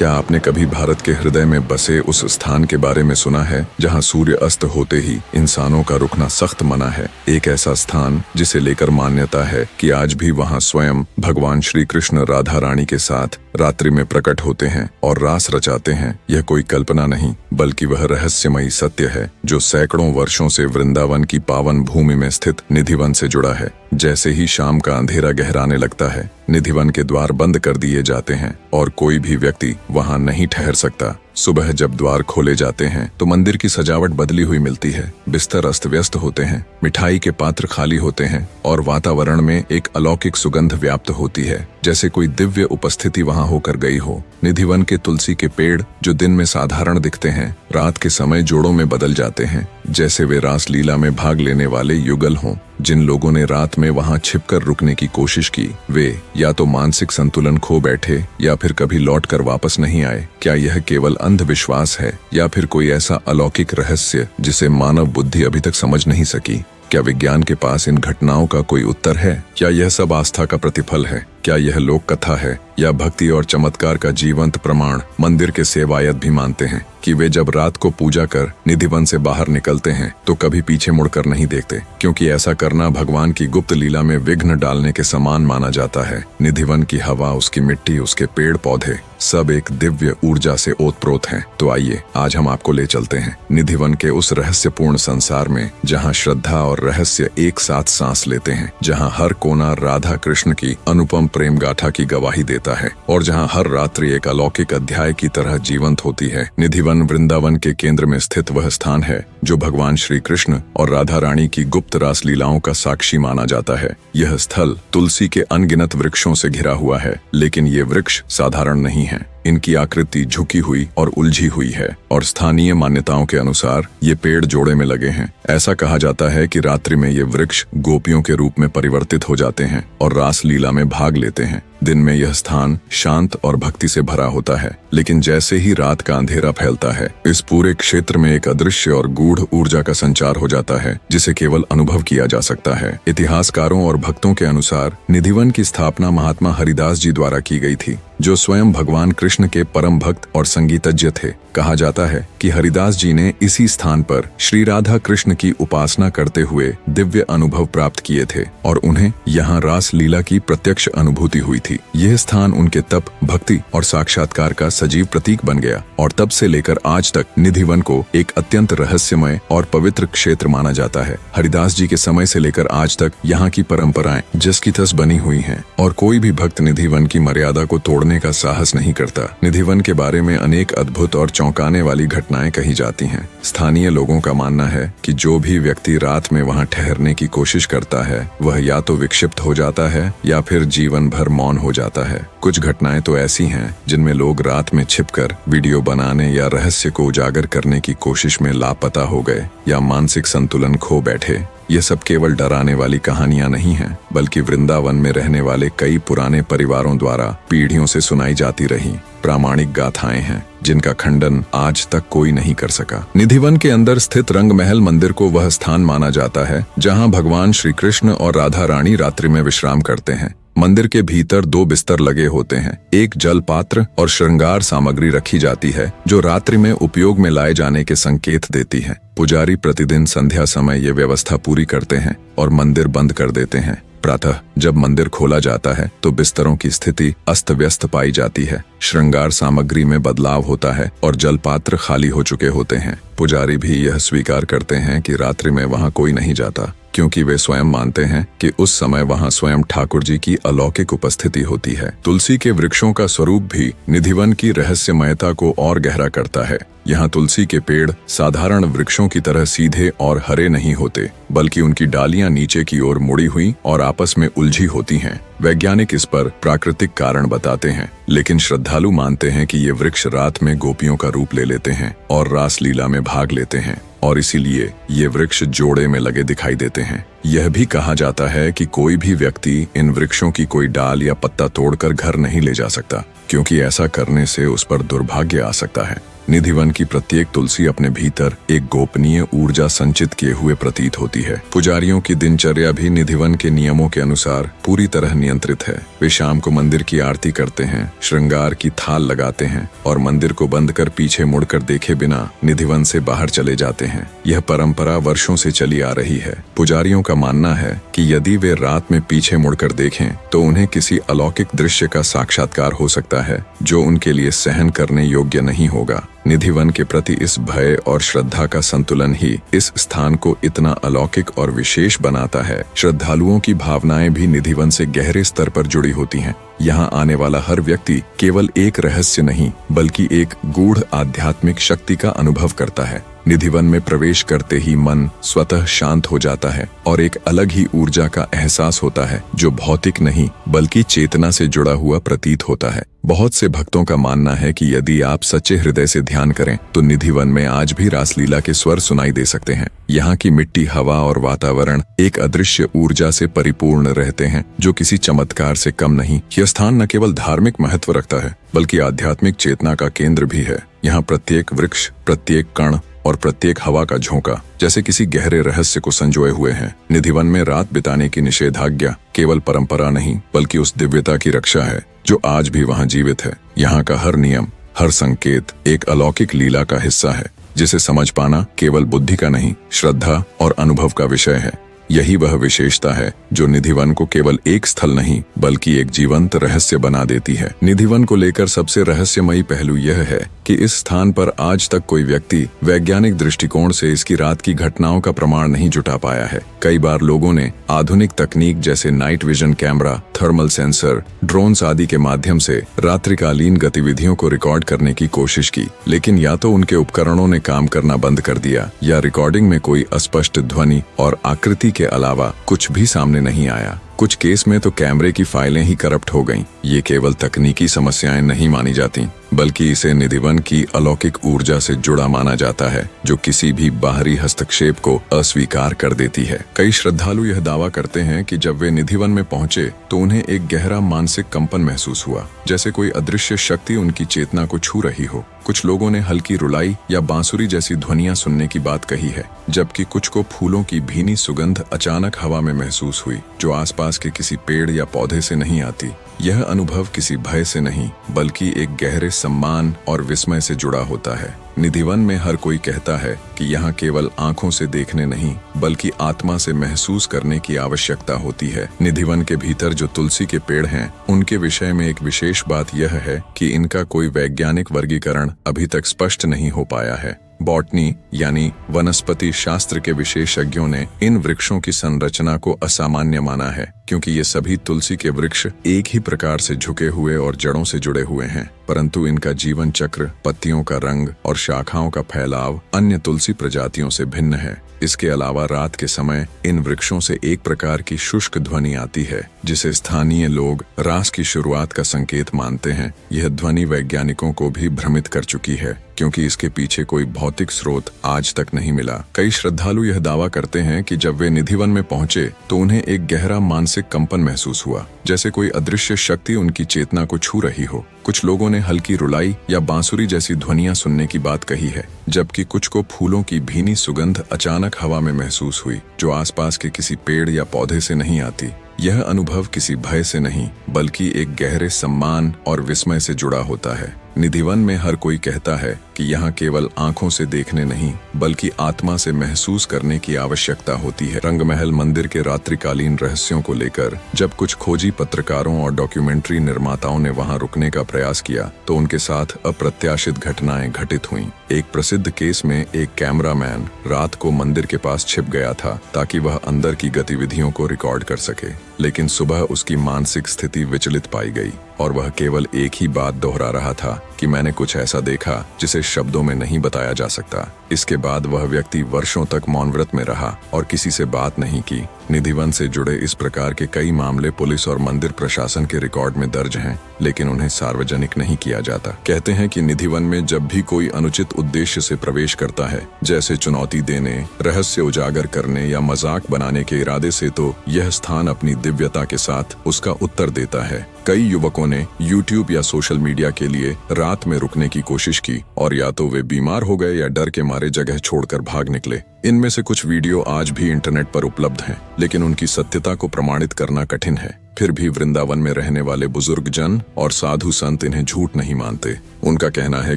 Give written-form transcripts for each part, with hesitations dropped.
क्या आपने कभी भारत के हृदय में बसे उस स्थान के बारे में सुना है जहां सूर्य अस्त होते ही इंसानों का रुकना सख्त मना है? एक ऐसा स्थान जिसे लेकर मान्यता है कि आज भी वहां स्वयं भगवान श्री कृष्ण राधा रानी के साथ रात्रि में प्रकट होते हैं और रास रचाते हैं। यह कोई कल्पना नहीं बल्कि वह रहस्यमयी सत्य है जो सैकड़ों वर्षों से वृंदावन की पावन भूमि में स्थित निधिवन से जुड़ा है। जैसे ही शाम का अंधेरा गहराने लगता है, निधिवन के द्वार बंद कर दिए जाते हैं और कोई भी व्यक्ति वहां नहीं ठहर सकता। सुबह जब द्वार खोले जाते हैं तो मंदिर की सजावट बदली हुई मिलती है। बिस्तर अस्त व्यस्त होते हैं, मिठाई के पात्र खाली होते हैं और वातावरण में एक अलौकिक सुगंध व्याप्त होती है, जैसे कोई दिव्य उपस्थिति वहां होकर गई हो। निधिवन के तुलसी के पेड़ जो दिन में साधारण दिखते हैं, रात के समय जोड़ों में बदल जाते हैं, जैसे वे रास लीला में भाग लेने वाले युगल हों। जिन लोगों ने रात में वहां छिपकर रुकने की कोशिश की, वे या तो मानसिक संतुलन खो बैठे या फिर कभी लौटकर वापस नहीं आए। क्या यह केवल अंधविश्वास है या फिर कोई ऐसा अलौकिक रहस्य जिसे मानव बुद्धि अभी तक समझ नहीं सकी? क्या विज्ञान के पास इन घटनाओं का कोई उत्तर है? क्या यह सब आस्था का प्रतिफल है? क्या यह लोक कथा है या भक्ति और चमत्कार का जीवंत प्रमाण? मंदिर के सेवायत भी मानते हैं कि वे जब रात को पूजा कर निधिवन से बाहर निकलते हैं तो कभी पीछे मुड़कर नहीं देखते, क्योंकि ऐसा करना भगवान की गुप्त लीला में विघ्न डालने के समान माना जाता है। निधिवन की हवा, उसकी मिट्टी, उसके पेड़ पौधे सब एक दिव्य ऊर्जा से ओतप्रोत हैं। तो आइए आज हम आपको ले चलते हैं निधिवन के उस रहस्यपूर्ण संसार में जहाँ श्रद्धा और रहस्य एक साथ सांस लेते हैं, जहाँ हर कोना राधा कृष्ण की अनुपम प्रेम गाथा की गवाही देता है और जहां हर रात्रि एक अलौकिक अध्याय की तरह जीवंत होती है। निधिवन वृंदावन के केंद्र में स्थित वह स्थान है जो भगवान श्री कृष्ण और राधा रानी की गुप्त रास लीलाओं का साक्षी माना जाता है। यह स्थल तुलसी के अनगिनत वृक्षों से घिरा हुआ है, लेकिन ये वृक्ष साधारण नहीं है। इनकी आकृति झुकी हुई और उलझी हुई है और स्थानीय मान्यताओं के अनुसार ये पेड़ जोड़े में लगे हैं। ऐसा कहा जाता है कि रात्रि में ये वृक्ष गोपियों के रूप में परिवर्तित हो जाते हैं और रास लीला में भाग लेते हैं। दिन में यह स्थान शांत और भक्ति से भरा होता है, लेकिन जैसे ही रात का अंधेरा फैलता है, इस पूरे क्षेत्र में एक अदृश्य और गूढ़ ऊर्जा का संचार हो जाता है जिसे केवल अनुभव किया जा सकता है। इतिहासकारों और भक्तों के अनुसार निधिवन की स्थापना महात्मा हरिदास जी द्वारा की गई थी, जो स्वयं भगवान कृष्ण के परम भक्त और संगीतज्ञ थे। कहा जाता है कि हरिदास जी ने इसी स्थान पर श्री राधा कृष्ण की उपासना करते हुए दिव्य अनुभव प्राप्त किए थे और उन्हें यहाँ रास लीला की प्रत्यक्ष अनुभूति हुई थी। यह स्थान उनके तप, भक्ति और साक्षात्कार का सजीव प्रतीक बन गया और तब से लेकर आज तक निधिवन को एक अत्यंत रहस्यमय और पवित्र क्षेत्र माना जाता है। हरिदास जी के समय से लेकर आज तक यहाँ की परंपराएं जस की तस बनी हुई हैं और कोई भी भक्त निधिवन की मर्यादा को तोड़ने का साहस नहीं करता। निधिवन के बारे में अनेक अद्भुत और चौंकाने वाली घटनाएं कही जाती हैं। स्थानीय लोगों का मानना है कि जो भी व्यक्ति रात में वहां ठहरने की कोशिश करता है, वह या तो विक्षिप्त हो जाता है या फिर जीवन भर मौन हो जाता है। कुछ घटनाएं तो ऐसी हैं जिनमें लोग रात में छिपकर वीडियो बनाने या रहस्य को उजागर करने की कोशिश में लापता हो गए या मानसिक संतुलन खो बैठे। ये सब केवल डराने वाली कहानियां नहीं हैं, बल्कि वृंदावन में रहने वाले कई पुराने परिवारों द्वारा पीढ़ियों से सुनाई जाती रही प्रामाणिक गाथाएं हैं जिनका खंडन आज तक कोई नहीं कर सका। निधिवन के अंदर स्थित रंग महल मंदिर को वह स्थान माना जाता है जहां भगवान श्री कृष्ण और राधा रानी रात्रि में विश्राम करते हैं। मंदिर के भीतर 2 बिस्तर लगे होते हैं, एक जल पात्र और श्रृंगार सामग्री रखी जाती है जो रात्रि में उपयोग में लाए जाने के संकेत देती है। पुजारी प्रतिदिन संध्या समय ये व्यवस्था पूरी करते हैं और मंदिर बंद कर देते हैं। प्रातः जब मंदिर खोला जाता है तो बिस्तरों की स्थिति अस्त व्यस्त पाई जाती है, श्रृंगार सामग्री में बदलाव होता है और जल पात्र खाली हो चुके होते हैं। पुजारी भी यह स्वीकार करते हैं कि रात्रि में वहां कोई नहीं जाता, क्योंकि वे स्वयं मानते हैं कि उस समय वहां स्वयं ठाकुर जी की अलौकिक उपस्थिति होती है। तुलसी के वृक्षों का स्वरूप भी निधिवन की रहस्यमयता को और गहरा करता है। यहाँ तुलसी के पेड़ साधारण वृक्षों की तरह सीधे और हरे नहीं होते, बल्कि उनकी डालियां नीचे की ओर मुड़ी हुई और आपस में उलझी होती हैं। वैज्ञानिक इस पर प्राकृतिक कारण बताते हैं, लेकिन श्रद्धालु मानते हैं कि ये वृक्ष रात में गोपियों का रूप ले लेते हैं और रास लीला में भाग लेते हैं और इसीलिए ये वृक्ष जोड़े में लगे दिखाई देते हैं। यह भी कहा जाता है कि कोई भी व्यक्ति इन वृक्षों की कोई डाल या पत्ता तोड़कर घर नहीं ले जा सकता, क्योंकि ऐसा करने से उस पर दुर्भाग्य आ सकता है। निधिवन की प्रत्येक तुलसी अपने भीतर एक गोपनीय ऊर्जा संचित किए हुए प्रतीत होती है। पुजारियों की दिनचर्या भी निधिवन के नियमों के अनुसार पूरी तरह नियंत्रित है। वे शाम को मंदिर की आरती करते हैं, श्रृंगार की थाल लगाते हैं और मंदिर को बंद कर पीछे मुड़कर देखे बिना निधिवन से बाहर चले जाते हैं। यह परंपरा वर्षों से चली आ रही है। पुजारियों का मानना है कि यदि वे रात में पीछे मुड़कर देखें तो उन्हें किसी अलौकिक दृश्य का साक्षात्कार हो सकता है जो उनके लिए सहन करने योग्य नहीं होगा। निधिवन के प्रति इस भय और श्रद्धा का संतुलन ही इस स्थान को इतना अलौकिक और विशेष बनाता है। श्रद्धालुओं की भावनाएं भी निधिवन से गहरे स्तर पर जुड़ी होती हैं। यहाँ आने वाला हर व्यक्ति केवल एक रहस्य नहीं बल्कि एक गूढ़ आध्यात्मिक शक्ति का अनुभव करता है। निधिवन में प्रवेश करते ही मन स्वतः शांत हो जाता है और एक अलग ही ऊर्जा का एहसास होता है जो भौतिक नहीं बल्कि चेतना से जुड़ा हुआ प्रतीत होता है। बहुत से भक्तों का मानना है कि यदि आप सच्चे हृदय से ध्यान करें तो निधिवन में आज भी रासलीला के स्वर सुनाई दे सकते हैं। यहाँ की मिट्टी, हवा और वातावरण एक अदृश्य ऊर्जा से परिपूर्ण रहते हैं जो किसी चमत्कार से कम नहीं। यह स्थान न केवल धार्मिक महत्व रखता है बल्कि आध्यात्मिक चेतना का केंद्र भी है। यहाँ प्रत्येक वृक्ष, प्रत्येक कण और प्रत्येक हवा का झोंका जैसे किसी गहरे रहस्य को संजोए हुए हैं। निधिवन में रात बिताने की निषेधाज्ञा केवल परंपरा नहीं बल्कि उस दिव्यता की रक्षा है जो आज भी वहाँ जीवित है। यहाँ का हर नियम, हर संकेत एक अलौकिक लीला का हिस्सा है जिसे समझ पाना केवल बुद्धि का नहीं, श्रद्धा और अनुभव का विषय है। यही वह विशेषता है जो निधिवन को केवल एक स्थल नहीं बल्कि एक जीवंत रहस्य बना देती है। निधिवन को लेकर सबसे रहस्यमयी पहलू यह है कि इस स्थान पर आज तक कोई व्यक्ति वैज्ञानिक दृष्टिकोण से इसकी रात की घटनाओं का प्रमाण नहीं जुटा पाया है। कई बार लोगों ने आधुनिक तकनीक जैसे night vision camera, thermal sensor, drones आदि के माध्यम से रात्रिकालीन गतिविधियों को रिकॉर्ड करने की कोशिश की, लेकिन या तो उनके उपकरणों ने काम करना बंद कर दिया या रिकॉर्डिंग में कोई अस्पष्ट ध्वनि और आकृति के अलावा कुछ भी सामने नहीं आया। कुछ केस में तो कैमरे की फाइलें ही करप्ट हो गईं। ये केवल तकनीकी समस्याएं नहीं मानी जाती बल्कि इसे निधिवन की अलौकिक ऊर्जा से जुड़ा माना जाता है जो किसी भी बाहरी हस्तक्षेप को अस्वीकार कर देती है। कई श्रद्धालु यह दावा करते हैं कि जब वे निधिवन में पहुंचे तो उन्हें एक गहरा मानसिक कंपन महसूस हुआ, जैसे कोई अदृश्य शक्ति उनकी चेतना को छू रही हो। कुछ लोगों ने हल्की रुलाई या बांसुरी जैसी ध्वनियां सुनने की बात कही है, जबकि कुछ को फूलों की भीनी सुगंध अचानक हवा में महसूस हुई जो आसपास के किसी पेड़ या पौधे से नहीं आती। यह अनुभव किसी भय से नहीं बल्कि एक गहरे सम्मान और विस्मय से जुड़ा होता है। निधिवन में हर कोई कहता है कि यहाँ केवल आंखों से देखने नहीं बल्कि आत्मा से महसूस करने की आवश्यकता होती है। निधिवन के भीतर जो तुलसी के पेड़ हैं, उनके विषय में एक विशेष बात यह है कि इनका कोई वैज्ञानिक वर्गीकरण अभी तक स्पष्ट नहीं हो पाया है। बॉटनी यानी वनस्पति शास्त्र के विशेषज्ञों ने इन वृक्षों की संरचना को असामान्य माना है, क्योंकि ये सभी तुलसी के वृक्ष एक ही प्रकार से झुके हुए और जड़ों से जुड़े हुए हैं, परंतु इनका जीवन चक्र, पत्तियों का रंग और शाखाओं का फैलाव अन्य तुलसी प्रजातियों से भिन्न है। इसके अलावा रात के समय इन वृक्षों से एक प्रकार की शुष्क ध्वनि आती है जिसे स्थानीय लोग रास की शुरुआत का संकेत मानते हैं। यह ध्वनि वैज्ञानिकों को भी भ्रमित कर चुकी है क्योंकि इसके पीछे कोई भौतिक स्रोत आज तक नहीं मिला। कई श्रद्धालु यह दावा करते हैं कि जब वे निधिवन में पहुंचे तो उन्हें एक गहरा मानसिक कंपन महसूस हुआ, जैसे कोई अदृश्य शक्ति उनकी चेतना को छू रही हो। कुछ लोगों ने हल्की रुलाई या बांसुरी जैसी ध्वनियां सुनने की बात कही है, जबकि कुछ को फूलों की भीनी सुगंध अचानक हवा में महसूस हुई जो आसपास के किसी पेड़ या पौधे से नहीं आती। यह अनुभव किसी भय से नहीं बल्कि एक गहरे सम्मान और विस्मय से जुड़ा होता है। निधिवन में हर कोई कहता है कि यहाँ केवल आंखों से देखने नहीं बल्कि आत्मा से महसूस करने की आवश्यकता होती है। रंगमहल मंदिर के रात्रिकालीन रहस्यों को लेकर जब कुछ खोजी पत्रकारों और डॉक्यूमेंट्री निर्माताओं ने वहां रुकने का प्रयास किया तो उनके साथ अप्रत्याशित घटनाएं घटित हुईं। एक प्रसिद्ध केस में एक कैमरामैन रात को मंदिर के पास छिप गया था ताकि वह अंदर की गतिविधियों को रिकॉर्ड कर सके, लेकिन सुबह उसकी मानसिक स्थिति विचलित पाई गई और वह केवल एक ही बात दोहरा रहा था कि मैंने कुछ ऐसा देखा जिसे शब्दों में नहीं बताया जा सकता। इसके बाद वह व्यक्ति वर्षों तक मौन व्रत में रहा और किसी से बात नहीं की। निधिवन से जुड़े इस प्रकार के कई मामले पुलिस और मंदिर प्रशासन के रिकॉर्ड में दर्ज हैं, लेकिन उन्हें सार्वजनिक नहीं किया जाता। कहते हैं कि निधिवन में जब भी कोई अनुचित उद्देश्य से प्रवेश करता है, जैसे चुनौती देने, रहस्य उजागर करने या मजाक बनाने के इरादे से, तो यह स्थान अपनी दिव्यता के साथ उसका उत्तर देता है। कई युवकों ने YouTube या सोशल मीडिया के लिए रात में रुकने की कोशिश की और या तो वे बीमार हो गए या डर के मारे जगह छोड़कर भाग निकले। इनमें से कुछ वीडियो आज भी इंटरनेट पर उपलब्ध हैं, लेकिन उनकी सत्यता को प्रमाणित करना कठिन है। फिर भी वृंदावन में रहने वाले बुजुर्ग जन और साधु संत इन्हें झूठ नहीं मानते। उनका कहना है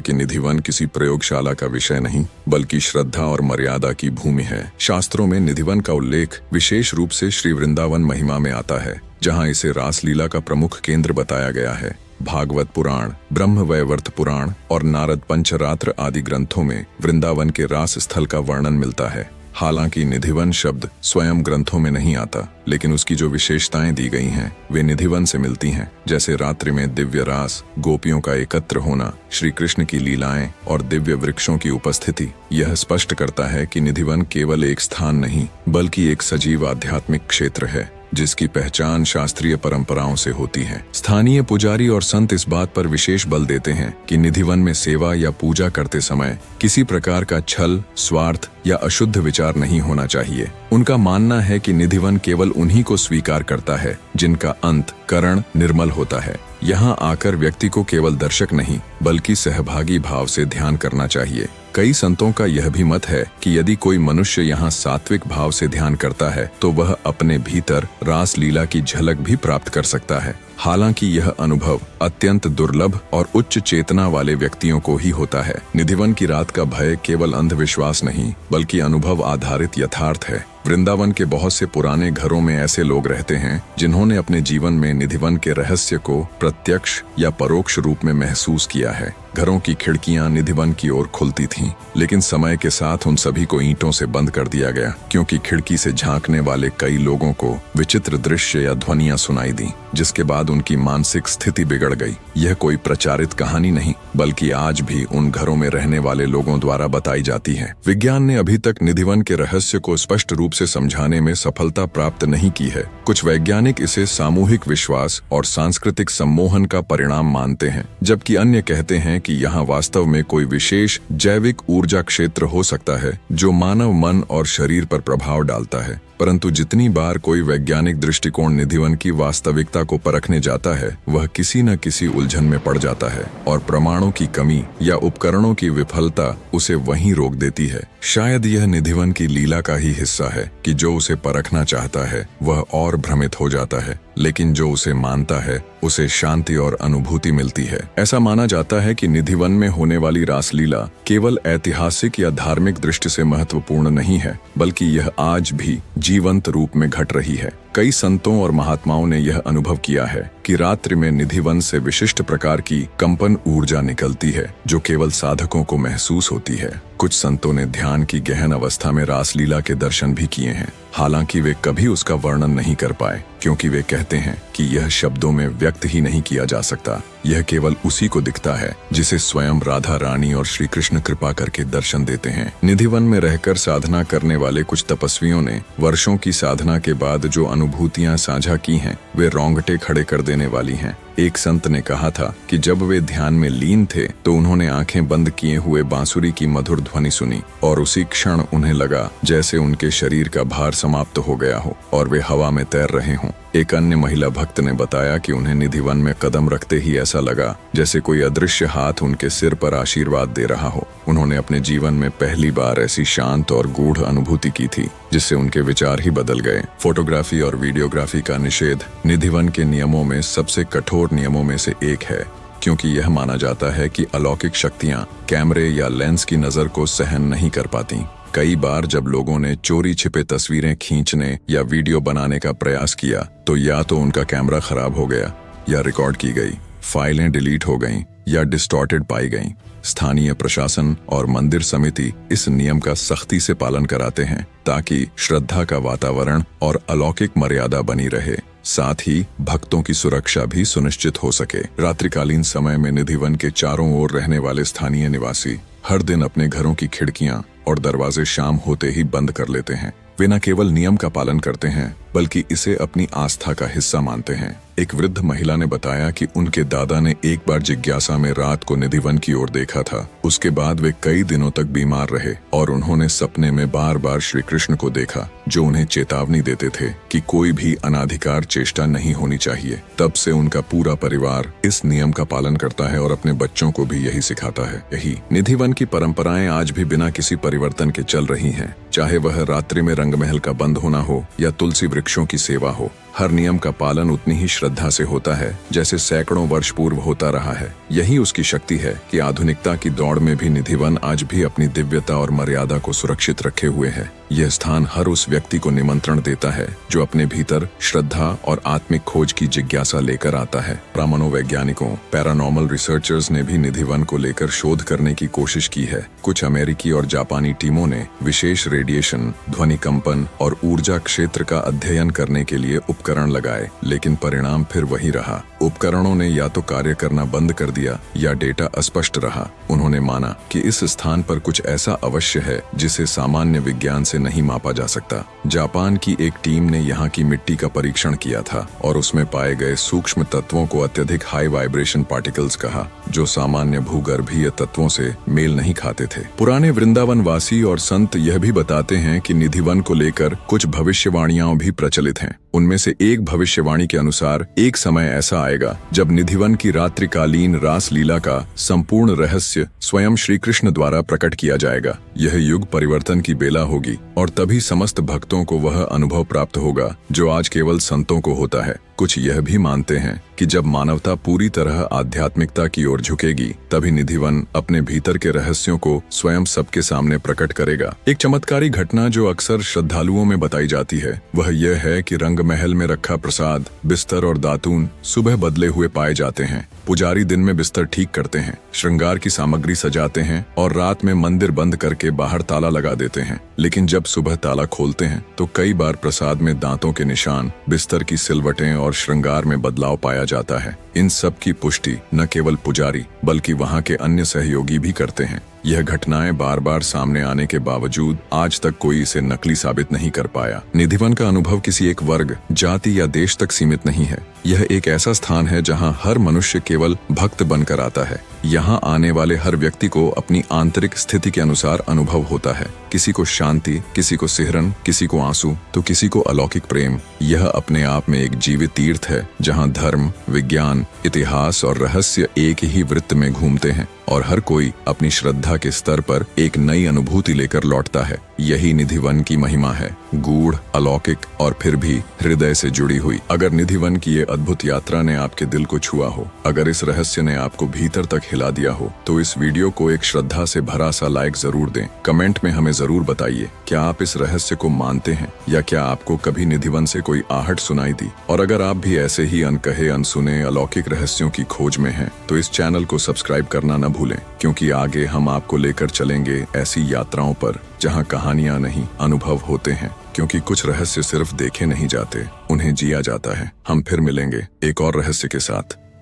कि निधिवन किसी प्रयोगशाला का विषय नहीं, बल्कि श्रद्धा और मर्यादा की भूमि है। शास्त्रों में निधिवन का उल्लेख विशेष रूप से श्री वृंदावन महिमा में आता है, जहाँ इसे रासलीला का प्रमुख केंद्र बताया गया है। भागवत पुराण, ब्रह्मवैवर्त पुराण और नारद पंचरात्र आदि ग्रंथों में वृंदावन के रास स्थल का वर्णन मिलता है। हालांकि निधिवन शब्द स्वयं ग्रंथों में नहीं आता, लेकिन उसकी जो विशेषताएं दी गई हैं वे निधिवन से मिलती हैं, जैसे रात्रि में दिव्य रास, गोपियों का एकत्र होना, श्री कृष्ण की लीलाएं और दिव्य वृक्षों की उपस्थिति। यह स्पष्ट करता है कि निधिवन केवल एक स्थान नहीं, बल्कि एक सजीव आध्यात्मिक क्षेत्र है, जिसकी पहचान शास्त्रीय परंपराओं से होती है। स्थानीय पुजारी और संत इस बात पर विशेष बल देते हैं कि निधिवन में सेवा या पूजा करते समय किसी प्रकार का छल, स्वार्थ या अशुद्ध विचार नहीं होना चाहिए। उनका मानना है कि निधिवन केवल उन्हीं को स्वीकार करता है जिनका अंतःकरण निर्मल होता है। यहाँ आकर व्यक्ति को केवल दर्शक नहीं, बल्कि सहभागी भाव से ध्यान करना चाहिए। कई संतों का यह भी मत है कि यदि कोई मनुष्य यहाँ सात्विक भाव से ध्यान करता है तो वह अपने भीतर रास लीला की झलक भी प्राप्त कर सकता है। हालांकि यह अनुभव अत्यंत दुर्लभ और उच्च चेतना वाले व्यक्तियों को ही होता है। निधिवन की रात का भय केवल अंधविश्वास नहीं, बल्कि अनुभव आधारित यथार्थ है। वृंदावन के बहुत से पुराने घरों में ऐसे लोग रहते हैं जिन्होंने अपने जीवन में निधिवन के रहस्य को प्रत्यक्ष या परोक्ष रूप में महसूस किया है। घरों की खिड़कियां निधिवन की ओर खुलती थीं, लेकिन समय के साथ उन सभी को ईंटों से बंद कर दिया गया, क्योंकि खिड़की से झांकने वाले कई लोगों को विचित्र दृश्य या ध्वनियां सुनाई दी, जिसके बाद उनकी मानसिक स्थिति बिगड़ गई। यह कोई प्रचारित कहानी नहीं, बल्कि आज भी उन घरों में रहने वाले लोगों द्वारा बताई जाती है। विज्ञान ने अभी तक निधिवन के रहस्य को स्पष्ट रूप से समझाने में सफलता प्राप्त नहीं की है। कुछ वैज्ञानिक इसे सामूहिक विश्वास और सांस्कृतिक सम्मोहन का परिणाम मानते हैं, जबकि अन्य कहते हैं कि यहाँ वास्तव में कोई विशेष जैविक ऊर्जा क्षेत्र हो सकता है जो मानव मन और शरीर पर प्रभाव डालता है। परंतु जितनी बार कोई वैज्ञानिक दृष्टिकोण निधिवन की वास्तविकता को परखने जाता है, वह किसी न किसी उलझन में पड़ जाता है और प्रमाणों की कमी या उपकरणों की विफलता उसे वहीं रोक देती है। शायद यह निधिवन की लीला का ही हिस्सा है कि जो उसे परखना चाहता है वह और भ्रमित हो जाता है, लेकिन जो उसे मानता है उसे शांति और अनुभूति मिलती है। ऐसा माना जाता है कि निधिवन में होने वाली रासलीला केवल ऐतिहासिक या धार्मिक दृष्टि से महत्वपूर्ण नहीं है, बल्कि यह आज भी जीवंत रूप में घट रही है। कई संतों और महात्माओं ने यह अनुभव किया है कि रात्रि में निधिवन से विशिष्ट प्रकार की कंपन ऊर्जा निकलती है जो केवल साधकों को महसूस होती है। कुछ संतों ने ध्यान की गहन अवस्था में रासलीला के दर्शन भी किए हैं, हालांकि वे कभी उसका वर्णन नहीं कर पाए, क्योंकि वे कहते हैं कि यह शब्दों में व्यक्त ही नहीं किया जा सकता। यह केवल उसी को दिखता है जिसे स्वयं राधा रानी और श्री कृष्ण कृपा करके दर्शन देते हैं। निधिवन में रहकर साधना करने वाले कुछ तपस्वियों ने वर्षों की साधना के बाद जो अनुभूतियां साझा की हैं, वे रोंगटे खड़े कर देने वाली हैं। एक संत ने कहा था कि जब वे ध्यान में लीन थे तो उन्होंने आंखें बंद किए हुए बांसुरी की मधुर ध्वनि सुनी और उसी क्षण उन्हें लगा जैसे उनके शरीर का भार समाप्त हो गया हो और वे हवा में तैर रहे हों। एक अन्य महिला भक्त ने बताया कि उन्हें निधिवन में कदम रखते ही ऐसा लगा जैसे कोई अदृश्य हाथ उनके सिर पर आशीर्वाद दे रहा हो। उन्होंने अपने जीवन में पहली बार ऐसी शांत और गूढ़ अनुभूति की थी जिससे उनके विचार ही बदल गए। फोटोग्राफी और वीडियोग्राफी का निषेध निधिवन के नियमों में सबसे कठोर नियमों में से एक है, क्योंकि यह माना जाता है कि अलौकिक शक्तियां कैमरे या लेंस की नजर को सहन नहीं कर पाती। कई बार जब लोगों ने चोरी छिपे तस्वीरें खींचने या वीडियो बनाने का प्रयास किया तो या तो उनका कैमरा खराब हो गया या रिकॉर्ड की गई फाइलें डिलीट हो गईं या डिस्टॉर्टेड पाई गईं। स्थानीय प्रशासन और मंदिर समिति इस नियम का सख्ती से पालन कराते हैं ताकि श्रद्धा का वातावरण और अलौकिक मर्यादा बनी रहे। साथ ही भक्तों की सुरक्षा भी सुनिश्चित हो सके। रात्रिकालीन समय में निधिवन के चारों ओर रहने वाले स्थानीय निवासी हर दिन अपने घरों की खिड़कियां और दरवाजे शाम होते ही बंद कर लेते हैं। वे न केवल नियम का पालन करते हैं बल्कि इसे अपनी आस्था का हिस्सा मानते हैं। एक वृद्ध महिला ने बताया कि उनके दादा ने एक बार जिज्ञासा में रात को निधिवन की ओर देखा था। उसके बाद वे कई दिनों तक बीमार रहे और उन्होंने सपने में बार बार श्री कृष्ण को देखा, जो उन्हें चेतावनी देते थे कि कोई भी अनाधिकार चेष्टा नहीं होनी चाहिए। तब से उनका पूरा परिवार इस नियम का पालन करता है और अपने बच्चों को भी यही सिखाता है। यही निधिवन की परंपराएं आज भी बिना किसी परिवर्तन के चल रही हैं, चाहे वह रात्रि में रंगमहल का बंद होना हो या तुलसी वृक्षों की सेवा हो। हर नियम का पालन उतनी ही श्रद्धा से होता है जैसे सैकड़ों वर्ष पूर्व होता रहा है। यही उसकी शक्ति है कि आधुनिकता की दौड़ में भी निधिवन आज भी अपनी दिव्यता और मर्यादा को सुरक्षित रखे हुए है। यह स्थान हर उस व्यक्ति को निमंत्रण देता है जो अपने भीतर श्रद्धा और आत्मिक खोज की जिज्ञासा लेकर आता है। मनोवैज्ञानिकों, पैरानॉर्मल रिसर्चर्स ने भी निधिवन को लेकर शोध करने की कोशिश की है। कुछ अमेरिकी और जापानी टीमों ने विशेष रेडिएशन, ध्वनि कंपन और ऊर्जा क्षेत्र का अध्ययन करने के लिए उपकरण लगाए, लेकिन परिणाम फिर वही रहा। उपकरणों ने या तो कार्य करना बंद कर दिया या डेटा अस्पष्ट रहा। उन्होंने माना कि इस स्थान पर कुछ ऐसा अवश्य है जिसे सामान्य विज्ञान से नहीं मापा जा सकता। जापान की एक टीम ने यहाँ की मिट्टी का परीक्षण किया था और उसमें पाए गए सूक्ष्म तत्वों को अत्यधिक हाई वाइब्रेशन पार्टिकल्स कहा, जो सामान्य भूगर्भीय तत्वों से मेल नहीं खाते थे। पुराने वृंदावन वासी और संत यह भी बताते हैं कि निधिवन को लेकर कुछ भविष्यवाणियां भी प्रचलित हैं। उनमें से एक भविष्यवाणी के अनुसार एक समय ऐसा आएगा जब निधिवन की रात्रिकालीन रास लीला का संपूर्ण रहस्य स्वयं श्री कृष्ण द्वारा प्रकट किया जाएगा। यह युग परिवर्तन की बेला होगी और तभी समस्त भक्तों को वह अनुभव प्राप्त होगा जो आज केवल संतों को होता है। कुछ यह भी मानते हैं कि जब मानवता पूरी तरह आध्यात्मिकता की ओर झुकेगी, तभी निधिवन अपने भीतर के रहस्यों को स्वयं सबके सामने प्रकट करेगा। एक चमत्कारी घटना जो अक्सर श्रद्धालुओं में बताई जाती है वह यह है कि रंगमहल में रखा प्रसाद, बिस्तर और दातून सुबह बदले हुए पाए जाते हैं। पुजारी दिन में बिस्तर ठीक करते हैं, श्रृंगार की सामग्री सजाते हैं और रात में मंदिर बंद करके बाहर ताला लगा देते हैं। लेकिन जब सुबह ताला खोलते हैं तो कई बार प्रसाद में दांतों के निशान, बिस्तर की सिलवटें और श्रृंगार में बदलाव पाया जाता है। इन सब की पुष्टि न केवल पुजारी बल्कि वहाँ के अन्य सहयोगी भी करते हैं। यह घटनाएं बार बार सामने आने के बावजूद आज तक कोई इसे नकली साबित नहीं कर पाया। निधिवन का अनुभव किसी एक वर्ग, जाति या देश तक सीमित नहीं है। यह एक ऐसा स्थान है जहां हर मनुष्य केवल भक्त बनकर आता है। यहाँ आने वाले हर व्यक्ति को अपनी आंतरिक स्थिति के अनुसार अनुभव होता है। किसी को शांति, किसी को सिहरन, किसी को आंसू, तो किसी को अलौकिक प्रेम। यह अपने आप में एक जीवित तीर्थ है जहाँ धर्म, विज्ञान, इतिहास और रहस्य एक ही वृत्त में घूमते हैं और हर कोई अपनी श्रद्धा के स्तर पर एक नई अनुभूति लेकर लौटता है। यही निधिवन की महिमा है, गूढ़, अलौकिक और फिर भी हृदय से जुड़ी हुई। अगर निधिवन की ये अद्भुत यात्रा ने आपके दिल को छुआ हो, अगर इस रहस्य ने आपको भीतर तक हिला दिया हो, तो इस वीडियो को एक श्रद्धा से भरा सा लाइक जरूर दें। कमेंट में हमें जरूर बताइए क्या आप इस रहस्य को मानते हैं या क्या आपको कभी निधिवन से कोई आहट सुनाई दी। और अगर आप भी ऐसे ही अनकहे अनसुने अलौकिक रहस्यों की खोज में हैं, तो इस चैनल को सब्सक्राइब करना न भूलें, क्योंकि आगे हम आपको लेकर चलेंगे ऐसी यात्राओं पर जहां कहानियां नहीं, अनुभव होते हैं। क्योंकि कुछ रहस्य सिर्फ देखे नहीं जाते, उन्हें जिया जाता है। हम फिर मिलेंगे एक और रहस्य के साथ।